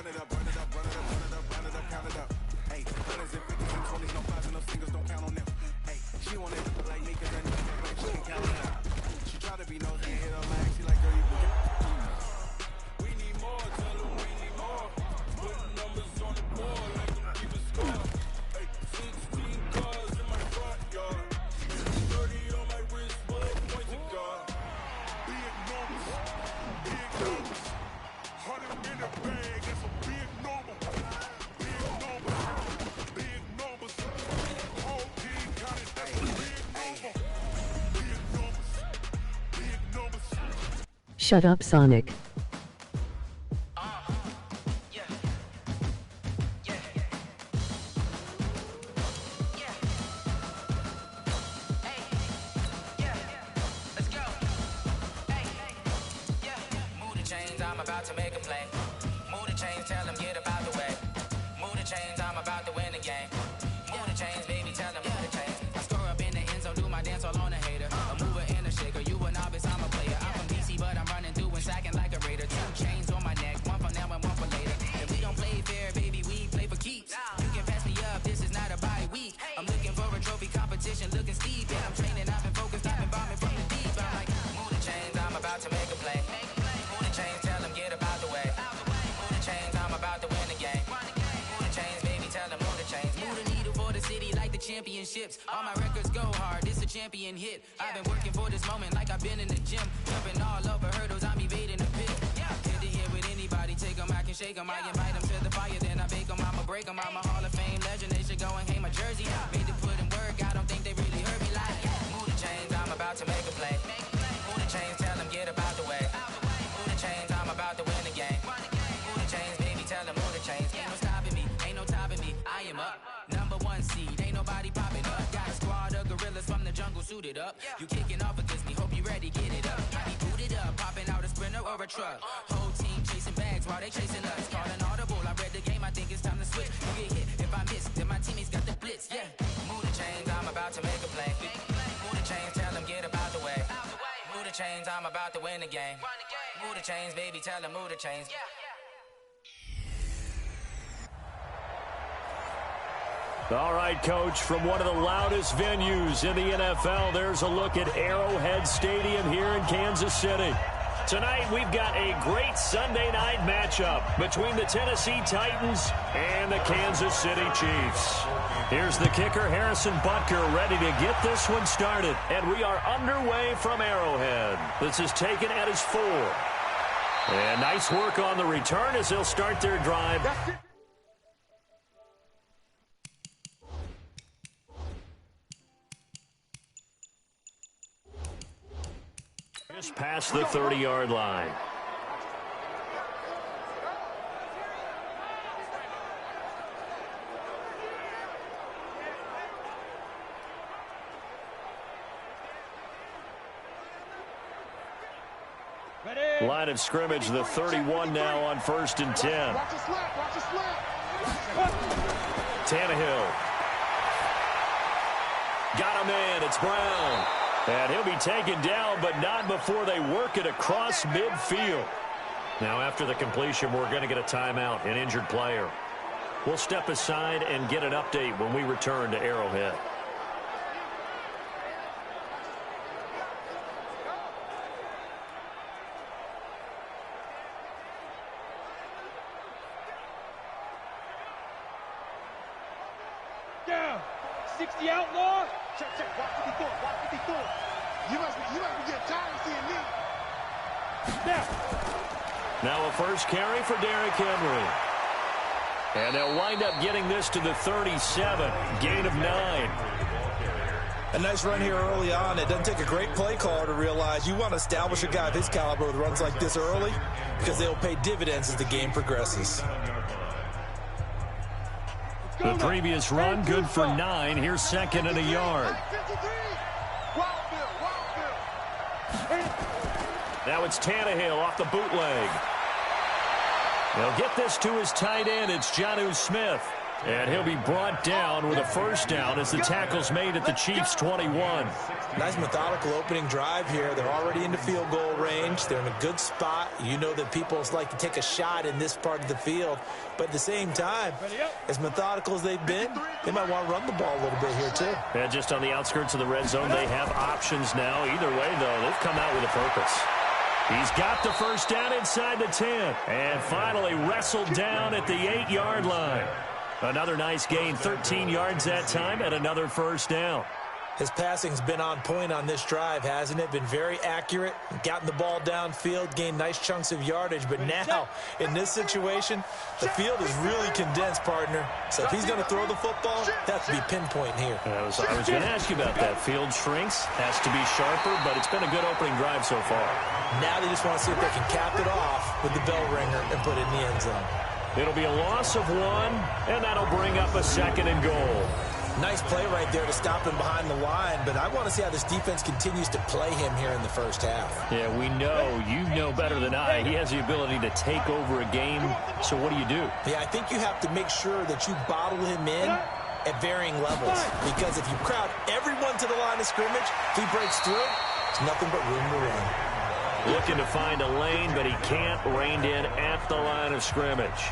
it up, run it up, run it up, run it up, run it up, count it up. Hey, hundreds and fifties and twenties, no fives and no singles, don't count on them. Hey, she wanna do like me, cause I know like she can count on them. She try to be nosy and hit her lag, she like, girl, you can get. We need more, tell them we need more. Putting numbers on the board like them keep a score. Hey, 16 cars in my front yard. 30 on my wrist, bullet points of God. Big numbers, big numbers. 100 in the bag, that's a big number. Big numbers, big numbers. Whole team counted, that's a big number. Big numbers, big numbers. Shut up, Sonic. I'm about to make a play. Move the chains, tell them get about the way. Move the chains, I'm about to win the game. Move the chains, baby, tell them move the chains. I score up in the end zone, do my dance all on a hater. A mover and a shaker, you a novice, I'm a player. I'm from DC, but I'm running through and sacking like a raider. 2 chains on my neck, one for now and one for later. If we don't play fair, baby, we play for keeps. You can pass me up, this is not a bye week. I'm looking for a trophy competition, looking steep. And I'm training, I've been focused, I've been bombing from the deep. I'm like, move the chains, I'm about to make a play. Move the chains, tell them get about the way. Move the chains, I'm about to win the game. Move the chains, baby, tell them move the chains. Move the needle for the city like the championships. All my records go hard, this a champion hit. I've been working for this moment like I've been in the gym. Jumping all over hurdles, I'm evading the pit. Hit the hit with anybody, take them, I can shake them. I invite them to the fire, then I bake them, I'ma break them. I'm a Hall of Fame legend, they should go and hang my jersey. Made to put in work, I don't think they really heard me like. Move the chains, I'm about to make a play. Move the chains, tell them get about the way. Move the chains, I'm about to win the game. Move the chains, baby, tell them move the chains. Ain't no stopping me, ain't no topping me. I am up, number 1 seed, ain't nobody popping up. Got a squad of gorillas from the jungle suited up. You kicking off against me, hope you ready, get it up. I be booted up, popping out a sprinter or a truck. Whole team chasing bags while they chasing us. Calling audible, I read the game, I think it's time to switch. You get hit, if I miss, then my teammates got the blitz, yeah. Move the chains, I'm about to make a play. Move the chains, tell them get about the way. Move the chains, I'm about to win the game. Move the chains, baby, tell them move the chains. All right, Coach, from one of the loudest venues in the NFL, there's a look at Arrowhead Stadium here in Kansas City. Tonight, we've got a great Sunday night matchup between the Tennessee Titans and the Kansas City Chiefs. Here's the kicker, Harrison Butker, ready to get this one started. And we are underway from Arrowhead. This is taken at his 4. And nice work on the return as they'll start their drive. Just past the 30-yard line. Line of scrimmage, the 31 now on 1st and 10. Tannehill. Got a man, it's Brown. And he'll be taken down, but not before they work it across midfield. Now, after the completion, we're going to get a timeout, an injured player. We'll step aside and get an update when we return to Arrowhead. Down. 60 outlaw. Check. Watch what he doing. Watch what he doing. You must be getting tired of seeing me. Now a first carry for Derrick Henry. And they'll wind up getting this to the 37. Gain of 9. A nice run here early on. It doesn't take a great play caller to realize you want to establish a guy of his caliber with runs like this early because they'll pay dividends as the game progresses. The previous run, good for 9. Here's 2nd and a yard. Now it's Tannehill off the bootleg. They'll get this to his tight end. It's Jonnu Smith. And he'll be brought down with a first down as the tackle's made at the Chiefs' 21. Nice methodical opening drive here. They're already into field goal range. They're in a good spot. You know that people like to take a shot in this part of the field. But at the same time, as methodical as they've been, they might want to run the ball a little bit here too. Yeah, just on the outskirts of the red zone, they have options now. Either way, though, they've come out with a purpose. He's got the first down inside the 10. And finally wrestled down at the 8-yard line. Another nice gain, 13 yards that time, and another first down. His passing's been on point on this drive, hasn't it? Been very accurate, gotten the ball downfield, gained nice chunks of yardage. But now, in this situation, the field is really condensed, partner. So if he's going to throw the football, that has to be pinpoint here. I was going to ask you about that. Field shrinks, has to be sharper, but it's been a good opening drive so far. Now they just want to see if they can cap it off with the bell ringer and put it in the end zone. It'll be a loss of 1, and that'll bring up a 2nd and goal. Nice play right there to stop him behind the line, but I want to see how this defense continues to play him here in the first half. Yeah, we know, you know better than I, he has the ability to take over a game, so what do you do? Yeah, I think you have to make sure that you bottle him in at varying levels, because if you crowd everyone to the line of scrimmage, if he breaks through, there's nothing but room to run. Looking to find a lane, but he can't, reined in at the line of scrimmage.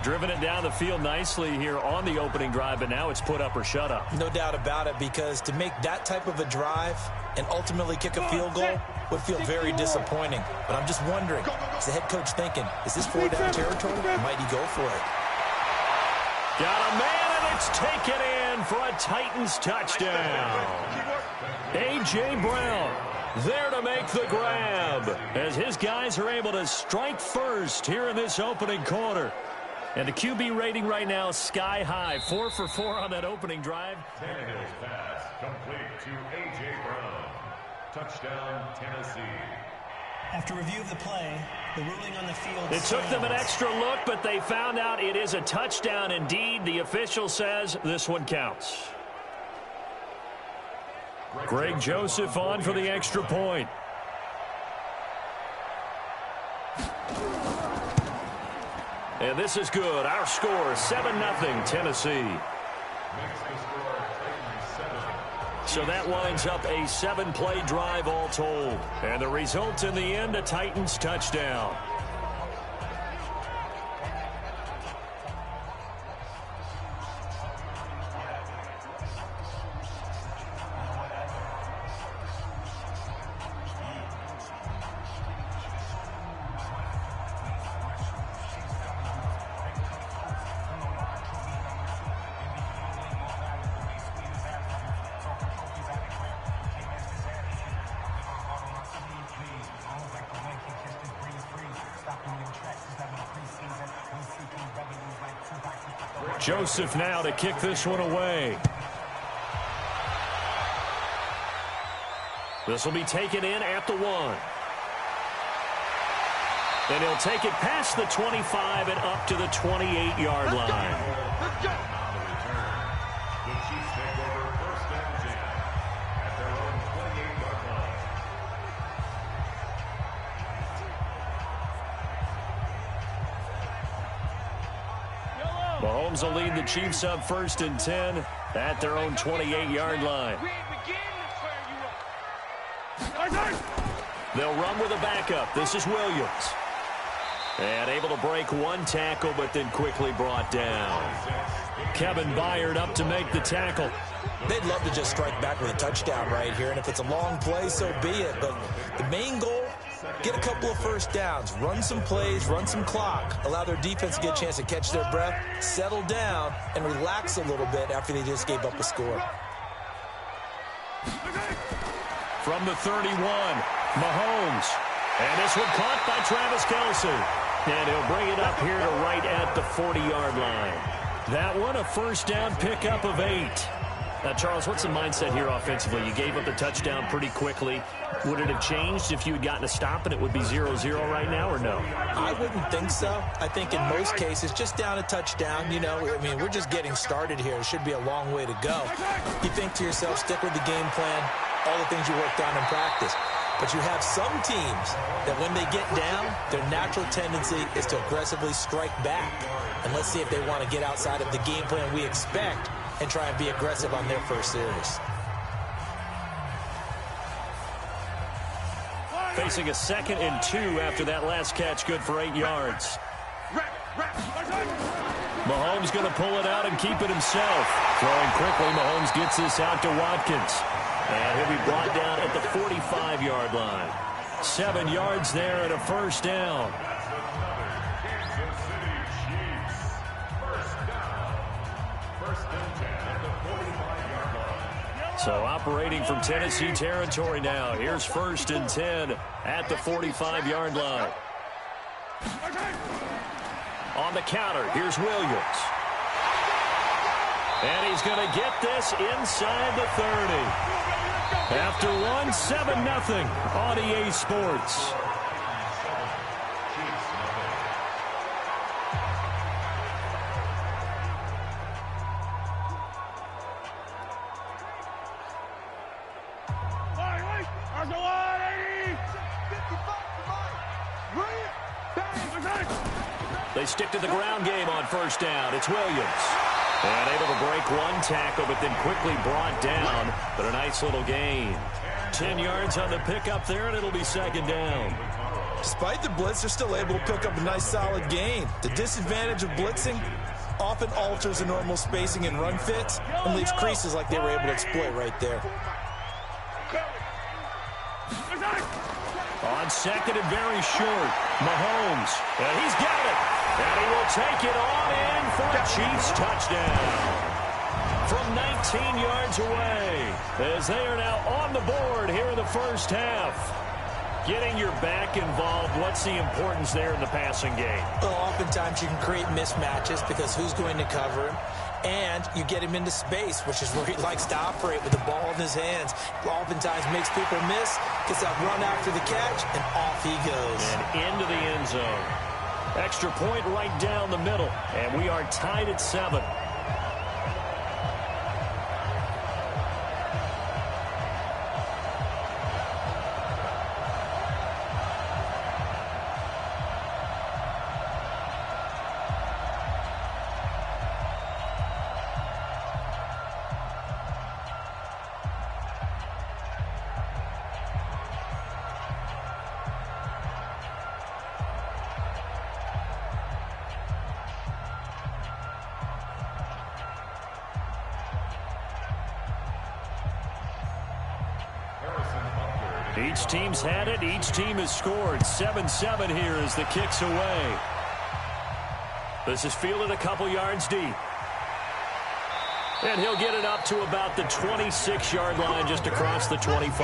Driven it down the field nicely here on the opening drive, but now it's put up or shut up. No doubt about it, because to make that type of a drive and ultimately kick a field goal would feel very disappointing. But I'm just wondering, is the head coach thinking, is this 4-down territory? Might he go for it? Got a man, and it's taken in for a Titans touchdown. A.J. Brown there to make the grab as his guys are able to strike first here in this opening quarter. And the QB rating right now sky high, 4 for 4 on that opening drive. Tannehill's pass complete to A.J. Brown. Touchdown, Tennessee. After review of the play, the ruling on the field It took them an extra look, but they found out it is a touchdown indeed. The official says this one counts. Greg Joseph on for the extra point. And this is good. Our score, 7-0 Tennessee. So that lines up a 7-play drive all told. And the result in the end, a Titans touchdown. Joseph now to kick this one away. This will be taken in at the 1. And he'll take it past the 25 and up to the 28-yard line. Let's go. The Chiefs take over first down 10 at their own 28-yard line. Mahomes will lead the Chiefs up first and 10 at their own 28-yard line. They'll run with a backup. This is Williams. And able to break one tackle, but then quickly brought down. Kevin Byard up to make the tackle. They'd love to just strike back with a touchdown right here, and if it's a long play, so be it. But the main goal, get a couple of first downs, run some plays, run some clock, allow their defense to get a chance to catch their breath, settle down, and relax a little bit after they just gave up a score. From the 31, Mahomes. And this one caught by Travis Kelce. And he'll bring it up here to right at the 40-yard line. That one, a first down pickup of 8. Now, Charles, what's the mindset here offensively? You gave up the touchdown pretty quickly. Would it have changed if you had gotten a stop and it would be 0-0 right now, or no? I wouldn't think so. I think in most cases, just down a touchdown, you know, I mean, we're just getting started here. It should be a long way to go. You think to yourself, stick with the game plan, all the things you worked on in practice. But you have some teams that when they get down, their natural tendency is to aggressively strike back. And let's see if they want to get outside of the game plan we expect and try and be aggressive on their first series. Facing a 2nd and 2 after that last catch, good for 8 yards. Mahomes going to pull it out and keep it himself. Throwing quickly, Mahomes gets this out to Watkins. And he'll be brought down at the 45-yard line. 7 yards there and a first down. So operating from Tennessee territory now. Here's 1st and 10 at the 45-yard line. On the counter, here's Williams. And he's going to get this inside the 30. After 7-0 on EA Sports. They stick to the ground game on 1st down. It's Williams. And able to break one tackle, but then quickly brought down. But a nice little gain. 10 yards on the pickup there, and it'll be 2nd down. Despite the blitz, they're still able to pick up a nice solid gain. The disadvantage of blitzing often alters the normal spacing and run fits and leaves creases like they were able to exploit right there. On 2nd and very short, Mahomes. And he's got it. And he will take it on in for a Chiefs touchdown. From 19 yards away, as they are now on the board here in the first half. Getting your back involved, what's the importance there in the passing game? Well, oftentimes you can create mismatches because who's going to cover him? And you get him into space, which is where he likes to operate with the ball in his hands. Oftentimes makes people miss, gets that run after the catch, and off he goes. And into the end zone. Extra point right down the middle, and we are tied at 7. Each team's had it. Each team has scored. 7-7 here as the kick's away. This is fielded a couple yards deep. And he'll get it up to about the 26-yard line just across the 25.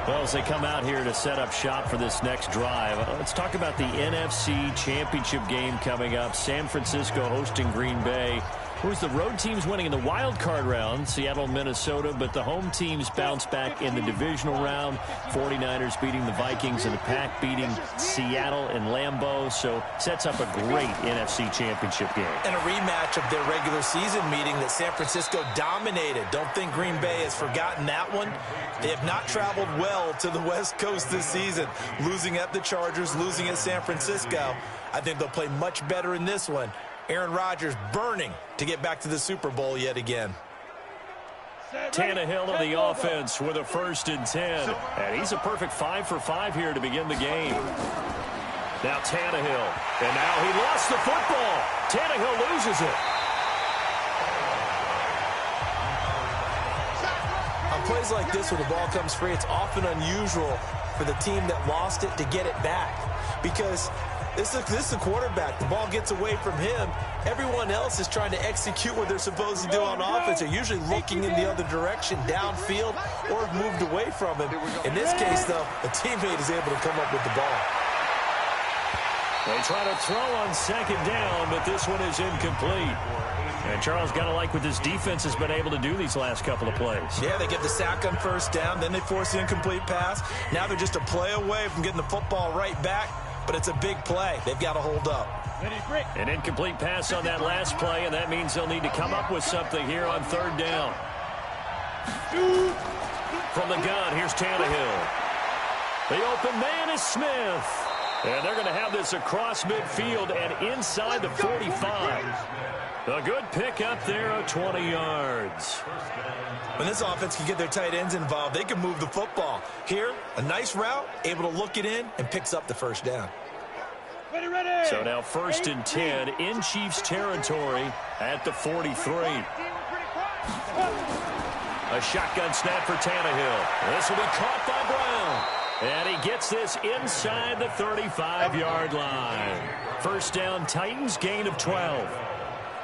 Well, as they come out here to set up shop for this next drive, let's talk about the NFC Championship game coming up. San Francisco hosting Green Bay. Who's the road teams winning in the wild card round, Seattle, Minnesota, but the home teams bounce back in the divisional round. 49ers beating the Vikings and the Pack beating Seattle and Lambeau. So sets up a great NFC Championship game. And a rematch of their regular season meeting that San Francisco dominated. Don't think Green Bay has forgotten that one. They have not traveled well to the West Coast this season, losing at the Chargers, losing at San Francisco. I think they'll play much better in this one. Aaron Rodgers burning to get back to the Super Bowl yet again. Tannehill in the offense with a 1st and 10. And he's a perfect 5 for 5 here to begin the game. Now Tannehill. And now he lost the football. Tannehill loses it. On plays like this where the ball comes free, it's often unusual for the team that lost it to get it back. Because this is a quarterback. The ball gets away from him. Everyone else is trying to execute what they're supposed to do on offense. They're usually looking in the other direction, downfield, or have moved away from him. In this case, though, a teammate is able to come up with the ball. They try to throw on 2nd down, but this one is incomplete. And Charles, got to like what this defense has been able to do these last couple of plays. Yeah, they get the sack on 1st down, then they force the incomplete pass. Now they're just a play away from getting the football right back. But it's a big play. They've got to hold up. An incomplete pass on that last play, and that means they'll need to come up with something here on 3rd down. From the gun, here's Tannehill. The open man is Smith. And they're going to have this across midfield and inside the 45. A good pick up there of 20 yards. When this offense can get their tight ends involved, they can move the football. Here, a nice route, able to look it in, and picks up the first down. So now 1st and 10 in Chiefs territory at the 43. A shotgun snap for Tannehill. This will be caught by Brown. And he gets this inside the 35-yard line. First down, Titans, gain of 12.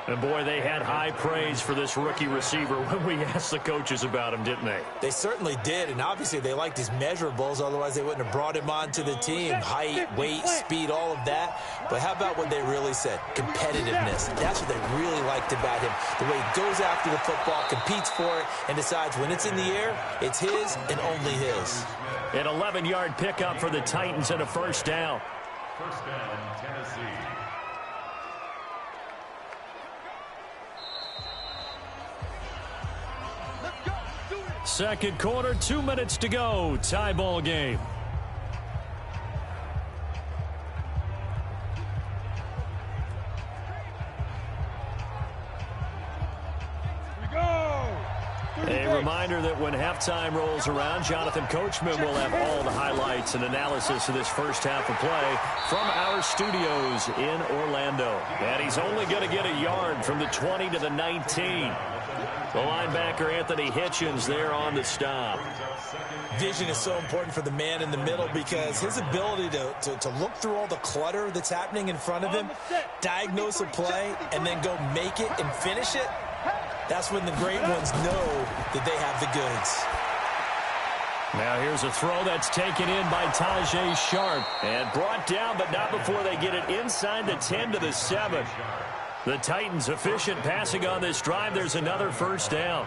And, boy, they had high praise for this rookie receiver when we asked the coaches about him, didn't they? They certainly did, and obviously they liked his measurables. Otherwise, they wouldn't have brought him onto the team. Height, weight, speed, all of that. But how about what they really said? Competitiveness. That's what they really liked about him. The way he goes after the football, competes for it, and decides when it's in the air, it's his and only his. An 11-yard pickup for the Titans and a first down. First down, Tennessee. Second quarter, 2 minutes to go. Tie ball game. A reminder that when halftime rolls around, Jonathan Coachman will have all the highlights and analysis of this first half of play from our studios in Orlando. And he's only going to get a yard from the 20 to the 19. The linebacker, Anthony Hitchens, there on the stop. Vision is so important for the man in the middle because his ability to look through all the clutter that's happening in front of him, diagnose a play, and then go make it and finish it, that's when the great ones know that they have the goods. Now here's a throw that's taken in by Tajay Sharp and brought down, but not before they get it inside the 10 to the 7. The Titans efficient passing on this drive. There's another first down.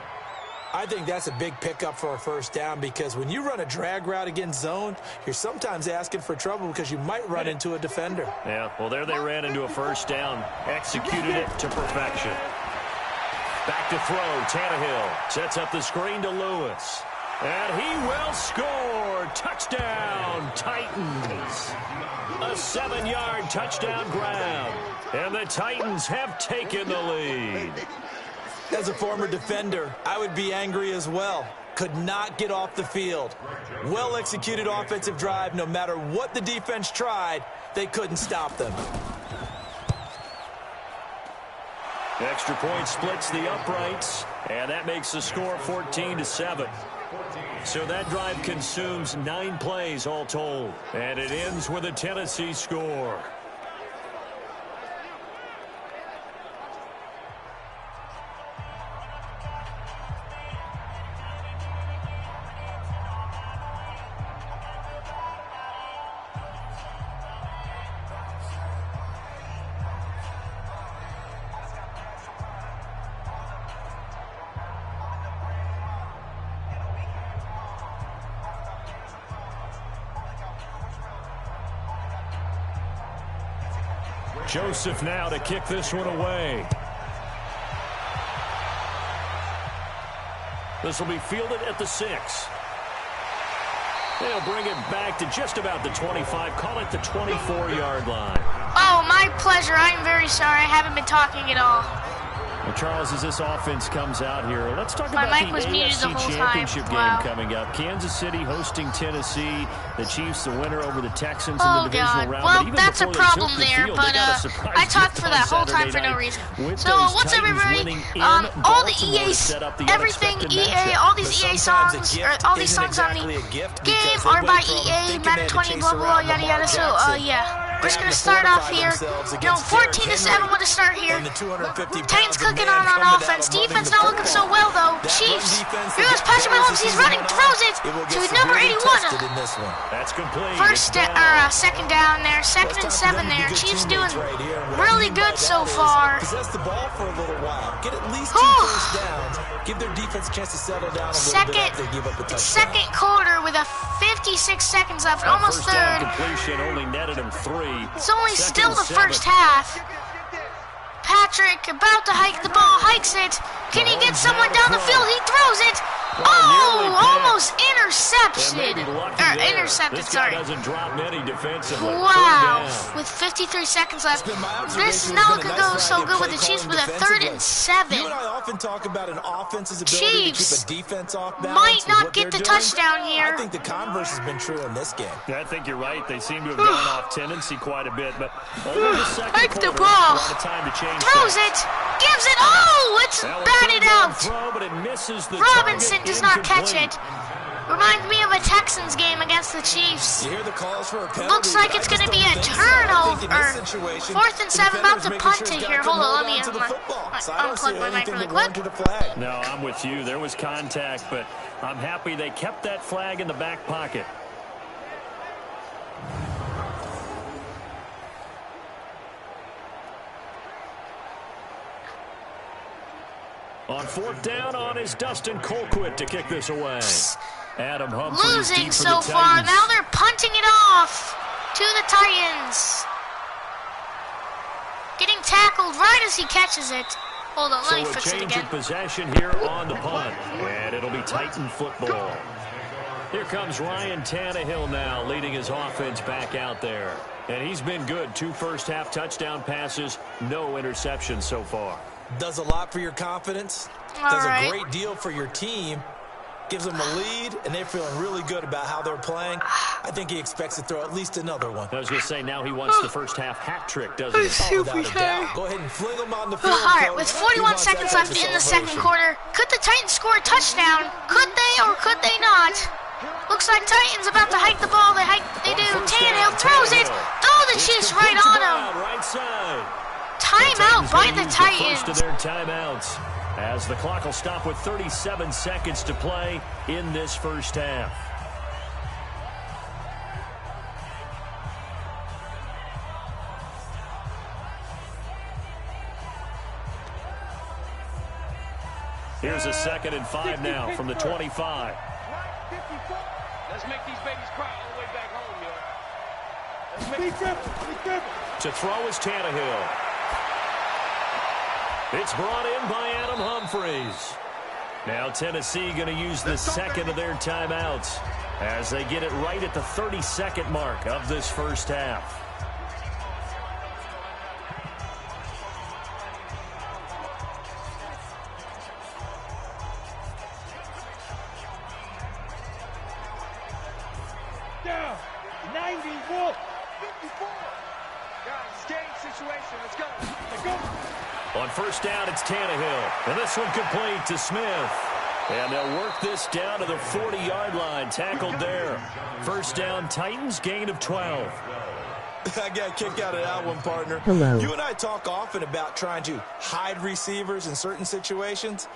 I think that's a big pickup for a first down because when you run a drag route against zone, you're sometimes asking for trouble because you might run into a defender. Yeah, well, there they ran into a first down. Executed it to perfection. Back to throw. Tannehill sets up the screen to Lewis. And he will score. Touchdown, Titans. A 7-yard touchdown grab. And the Titans have taken the lead. As a former defender, I would be angry as well. Could not get off the field. Well-executed offensive drive. No matter what the defense tried, they couldn't stop them. Extra point splits the uprights, and that makes the score 14-7. So that drive consumes 9 plays all told, and it ends with a Tennessee score. Joseph now to kick this one away. This will be fielded at the 6. They'll bring it back to just about the 25. Call it the 24-yard line. Oh, my pleasure. I am very sorry. I haven't been talking at all. Well, Charles, as this offense comes out here, let's talk about the AFC Championship game coming up. Kansas City hosting Tennessee. The Chiefs, the winner over the Texans in the divisional round. Well, that's a problem there, but I talked for that whole time for no reason. So, what's everybody? All the EAs, everything EA, all these EA songs, or all these songs on the game are by EA, Madden 20, blah, blah, blah, yada, yada. So, yeah. We're just going to start off here. 14-7 with a start here. Titans cooking on offense. Defense not looking so well, though. Chiefs. Here goes Patrick Mahomes. He's running, throws it to number 81. That's complete. Second down there. 2nd and 7 there. Chiefs doing really good so far. Possess the ball for a little while. Get at least 2 first downs. Give their defense a chance to settle down a little bit after they give up a touchdown. Second quarter with a 56 seconds left. Almost first down third. Completion only netted him 3. It's only still the first half. Patrick about to hike the ball, hikes it. Can he get someone down the field? He throws it. Oh, almost intercepted. Intercepted, sorry. Doesn't drop many defensively. Wow. With 53 seconds left. This is not looking so good with the Chiefs with a 3rd and 7. You and I often talk about an offense's ability to keep a defense off balance. Might not get the touchdown here. I think the converse has been true in this game. Yeah, I think you're right. They seem to have gone off tendency quite a bit, but over the second Take quarter, the ball. a lot of time to change Throws things. it. Gives it. Oh, it's batted out. Throw, but it misses the Robinson target. does not catch Incomplete. it. Reminds me of a Texans game against the Chiefs. You hear the calls for a penalty, Looks like it's going to be a turnover. 4th and 7, about to punt it here. Hold on, let me unplug my mic really quick. No, I'm with you. There was contact, but I'm happy they kept that flag in the back pocket. On 4th down on is Dustin Colquitt to kick this away. Adam Humphries losing deep for so the far. Titans. Now they're punting it off to the Titans. Getting tackled right as he catches it. Hold on, let me fix it change again. of possession here on the punt, and it'll be Titan football. Here comes Ryan Tannehill now, leading his offense back out there. And he's been good. 2 first-half touchdown passes, no interceptions so far. Does a lot for your confidence. Does a great deal for your team. Gives them a lead, and they're feeling really good about how they're playing. I think he expects to throw at least another one. I was going to say, now he wants the first-half hat trick, doesn't he? Oh, without a doubt. Go ahead and fling him on the field. All right, with 41 seconds left in the second quarter, could the Titans score a touchdown? Could they or could they not? Looks like Titans about to hike the ball. They do. Tannehill throws it. Oh, the Chiefs right on him. Right side. Timeout by the Titans. Titans. First of their timeouts, as the clock will stop with 37 seconds to play in this first half. Here's a 2nd and 5 now from the 25. Let's make these babies cry all the way back home, yo. To throw is Tannehill. It's brought in by Adam Humphries. Now Tennessee going to use the 2nd of their timeouts as they get it right at the 30-second mark of this first half. Down. 91. 54. Guys, game situation. Let's go. Let's go. On first down, it's Tannehill. And this one complete to Smith. And they'll work this down to the 40-yard line. Tackled there. First down, Titans, gain of 12. I got kicked out of that one, partner. Hello. You and I talk often about trying to hide receivers in certain situations.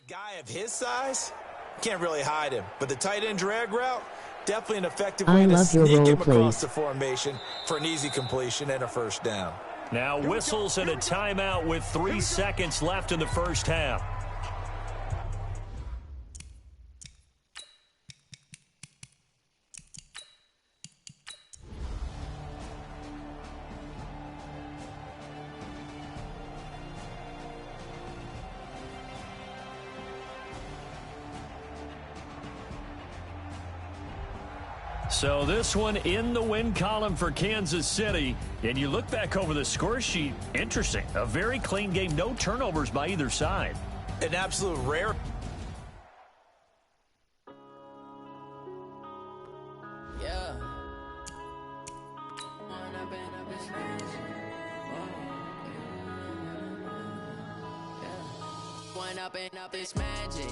Guy of his size, can't really hide him. But the tight end drag route, definitely an effective way to sneak him across the formation for an easy completion and a first down. Now whistles and a timeout with 3 seconds left in the first half. So this one in the win column for Kansas City. And you look back over the score sheet, interesting. A very clean game, no turnovers by either side. An absolute rare. Yeah. One up and up is magic.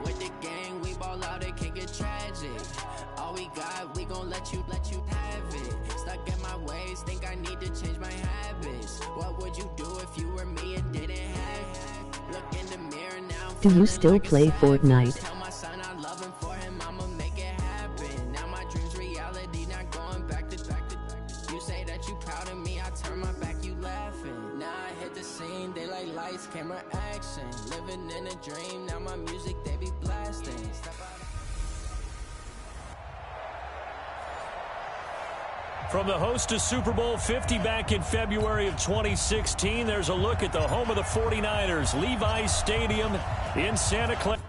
With the gang, we ball out, it can get tragic. All we got, we gon' let you have it. Stuck in my ways, think I need to change my habits. What would you do if you were me and didn't have? Look in the mirror now. Do you still play Fortnite? Tell my son I love him, for him I'ma make it happen. Now my dreams reality, not going back to. You say say that you proud of me, I turn my back, you laughing. Now I hit the scene, they like lights, camera, action. Living in a dream, now my music, they be blasting. From the host to Super Bowl 50 back in February of 2016, there's a look at the home of the 49ers, Levi's Stadium in Santa Clara.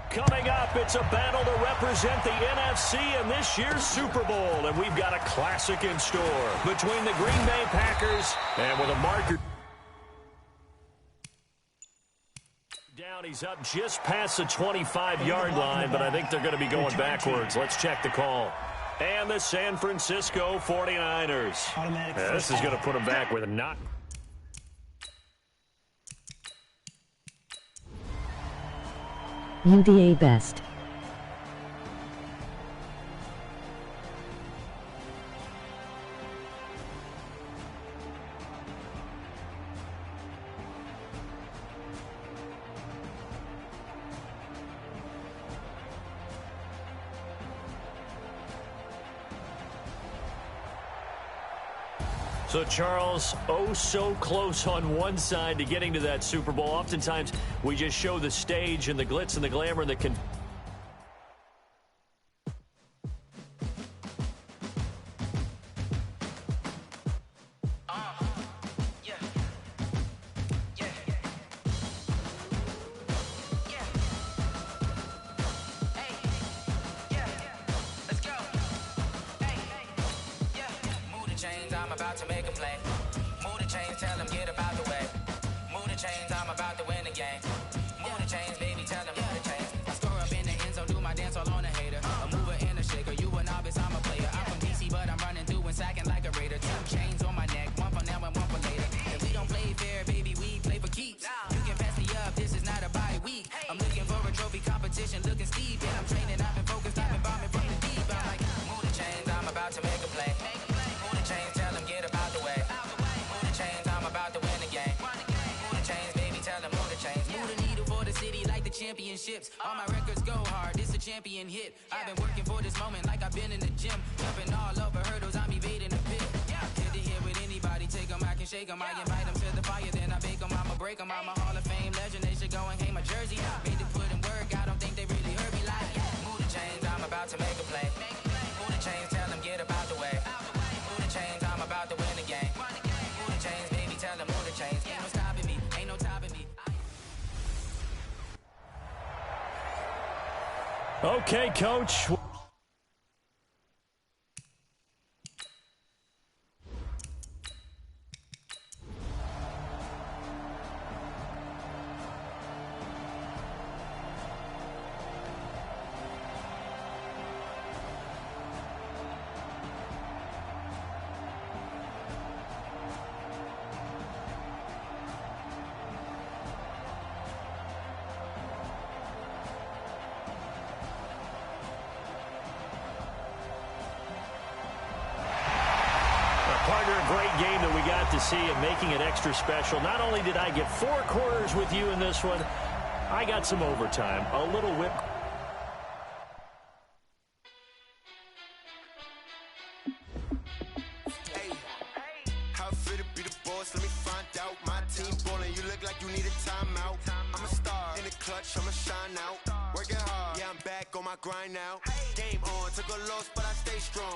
Coming up, it's a battle to represent the NFC in this year's Super Bowl, and we've got a classic in store between the Green Bay Packers and with a marker down. He's up just past the 25-yard line, but I think they're going to be going backwards. Let's check the call. And the San Francisco 49ers. This is going to put them back with a knock. UDA best. So, Charles, oh so close on one side to getting to that Super Bowl. Oftentimes, we just show the stage and the glitz and the glamour and the I'm about to make a play. Move the chains, tell them get about the way. Move the chains, I'm about to win the game. Move the chains, baby, tell them move the chains. I score up in the end zone, do my dance all on a hater. A mover and a shaker, you a novice, I'm a player. I'm from DC, but I'm running through and sacking like a raider. 2 chains on my neck, one for now and one for later. If we don't play fair, baby, we play for keeps. You can pass me up, this is not a bye week. I'm looking for a trophy competition, looking steep. And I'm training, I've been focused, I've been bombing from the deep. I'm like, move the chains, I'm about to make a play. Move the chains, tell them get about the way. Move the chains, I'm about to win the game. Move the chains, baby, tell them move the chains. Move the needle for the city like the championships. All my records go hard, this a champion hit. I've been working for this moment like I've been in the gym. Jumping all over hurdles, I'm evading the pit. Hit to hit with anybody, take them, I can shake them. I invite them to the fire, then I bake them, I'ma break them. I'm a Hall of Fame legend, they should go and hang my jersey. Made to put in work, I don't think they really heard me like. Move the chains, I'm about to make a play. Move the chains, tell them get about the way. Move the chains, I'm about to win the game. Move the chains, baby, tell them move the chains. Ain't no stopping me, ain't no topping me. Okay, Coach. Partner, a great game that we got to see and making it extra special. Not only did I get 4 quarters with you in this one, I got some overtime. A little whip. Hey, how fit to be the boss? Let me find out. My team ballin', you look like you need a timeout. I'm a star in the clutch, I'ma shine out. Working hard, yeah, I'm back on my grind now. Game on, took a loss, but I stay strong.